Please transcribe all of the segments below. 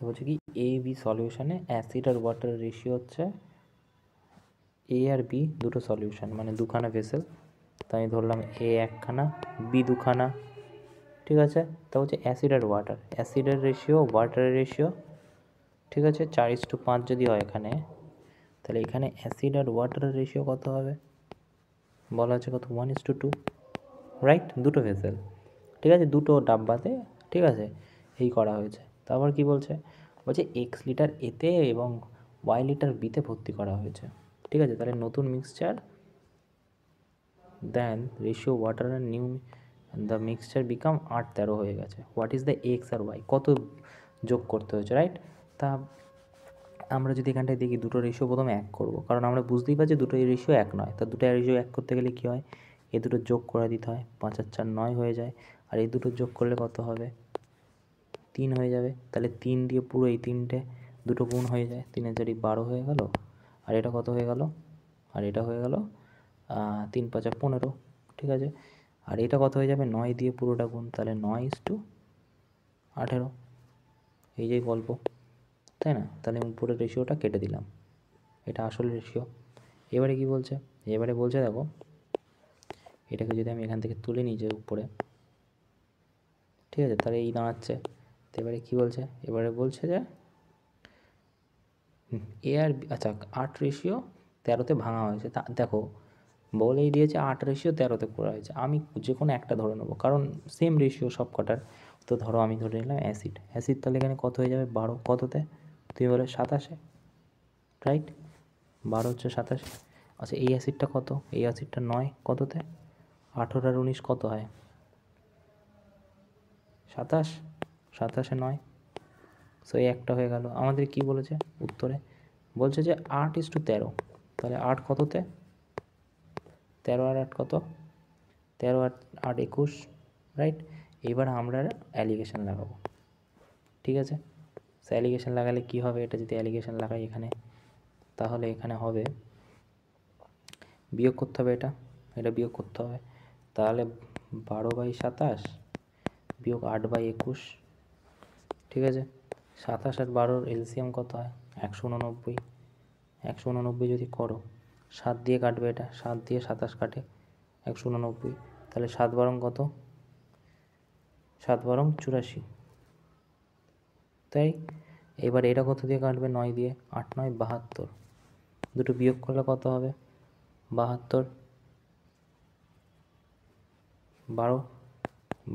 বলছে কি A B সলিউশনে acid R ওয়াটারের ratio হচ্ছে এ আর বি দুটো সলিউশন, মানে দুখানা ভেসেল। তাই আমি ধরলাম এ একখানা, বি দুখানা, ঠিক আছে। তা হচ্ছে অ্যাসিড আর ওয়াটার, অ্যাসিডের রেশিও ওয়াটারের রেশিও, ঠিক আছে, 4:5 যদি হয় এখানে, তাহলে এখানে অ্যাসিড আর ওয়াটারের রেশিও কত হবে? বলা আছে কত? 1:2, রাইট? দুটো ভেসেল, ঠিক আছে, দুটো ডাব্বাতে, ঠিক আছে, এই করা হয়েছে। তারপর কি বলছে? বলছে এক্স লিটার এতে এবং ওয়াই লিটার বিতে ভর্তি করা হয়েছে, ঠিক আছে। তাহলে নতুন mixture then ratio water and new the mixture become 8-13 হয়ে গেছে। হোয়াট ইজ দ্য এক্স আর ওয়াই? কত যোগ করতে হয়েছে, রাইট? তা আমরা যদি এখানটায় দেখি দুটো রেশিও প্রথমে এক করবো, কারণ আমরা বুঝতেই পারছি দুটো রেশিও এক নয়। তা দুটো রেশিও এক করতে গেলে কী হয়? এই দুটো যোগ করে দিতে হয়, 5 আর 4 9 হয়ে যায়। আর এই দুটো যোগ করলে কত হবে? 3 হয়ে যাবে। তাহলে 3 দিয়ে পুরো এই তিনটে দুটো গুণ হয়ে যায়, 3 আর 4 12 হয়ে গেল। আর এটা কত হয়ে গেল? আর এটা হয়ে গেল 3 5 15, ঠিক আছে। আর এটা কত হয়ে যাবে? 9 দিয়ে পুরোটা গুণ, তাহলে 9:18, এই যে গল্প, তাই না? তাহলে উপরের রেশিওটা কেটে দিলাম, এটা আসল রেশিও। এবারে কি বলছে? এবারে বলছে দেখো, এটাকে যদি আমি এখান থেকে তুলে নিই যে উপরে, ঠিক আছে, তাহলে এই দাঁড়াচ্ছে। তো এবারে কী বলছে? এবারে বলছে যে এ আর আচ্ছা 8:13 ভাঙা হয়েছে। তা দেখো বলেই দিয়েছে 8:13 করা হয়েছে। আমি যে কোনো একটা ধরে নেবো, কারণ সেম রেশিও সব কটার। তো ধরো আমি ধরে নিলাম অ্যাসিড, অ্যাসিড তাহলে এখানে কত হয়ে যাবে? 12 কততে? তুমি বলে 27, রাইট? 12 হচ্ছে 27। আচ্ছা এই অ্যাসিডটা কত? এই অ্যাসিডটা 9 কততে? 18 আর 19 কত হয়? 27, 27-এ 9, সো এই একটা হয়ে গেল। আমাদের কি বলেছে উত্তরে? বলছে যে 8:13, তাহলে 8 কততে? 13 আর 8 কত? 13 আর 8 21, রাইট? এবার আমরা অ্যালিগেশন লাগাবো, ঠিক আছে। সো অ্যালিগেশন লাগালে কি হবে? এটা যদি অ্যালিগেশন লাগাই এখানে, তাহলে এখানে হবে বিয়োগ করতে হবে, এটা বিয়োগ করতে হবে। তাহলে 12/27 বিয়োগ 8/21, ঠিক আছে। 27 আর 12 এলসিএম কত হয়? 189। 189 যদি করো, 7 দিয়ে কাটবে, এটা 7 দিয়ে 27 কাটে, 189। তাহলে 7 বারং কত? 7 বারং 84, তাই। এবার এটা কত দিয়ে কাটবে? 9 দিয়ে। 8 9 72, দুটো বিয়োগ করলে কত হবে? 72। 12,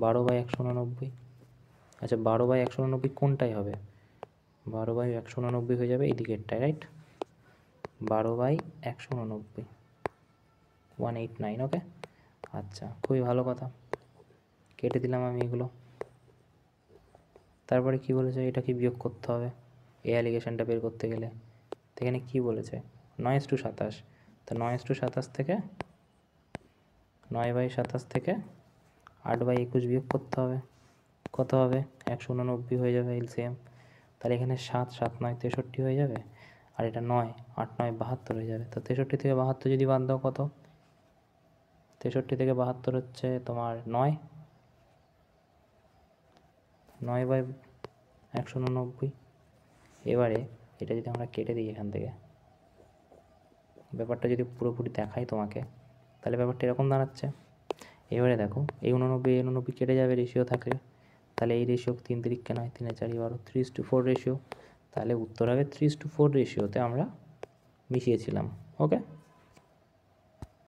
12/189। আচ্ছা 12/189 কোনটাই হবে? 12/189 হয়ে যাবে এই দিকেরটায়, রাইট? 12/189, 189, ওকে। আচ্ছা খুবই ভালো কথা, কেটে দিলাম আমি এগুলো। তারপরে কি বলেছে? এটাকে বিয়োগ করতে হবে এই অ্যালিগেশনটা বের করতে গেলে। তো এখানে কী বলেছে? 9:27, তো 9:27 থেকে 9/27 থেকে 8/21 বিয়োগ করতে হবে, কত হবে? 189 হয়ে যাবে এলসিএম। তাহলে এখানে 7 7 9 63 হয়ে যাবে, আর এটা 9 8 9 72 হয়ে যাবে। তো 63 থেকে 72 যদি বাদ দাও কত? 63 থেকে 72 হচ্ছে তোমার 9, 9/189। এবারে এটা যদি আমরা কেটে দিই এখান থেকে, ব্যাপারটা যদি পুরোপুরি দেখাই তোমাকে, তাহলে ব্যাপারটা এরকম দাঁড়াচ্ছে। এবারে দেখো এই 89 কেটে যাবে রেশিও থাকলে, তাহলে এই রেশিও 3 3 নয়, 3 4 12, 3:4 রেশিও। তাহলে উত্তর হবে 3:4 রেশিওতে আমরা মিশিয়েছিলাম, ওকে।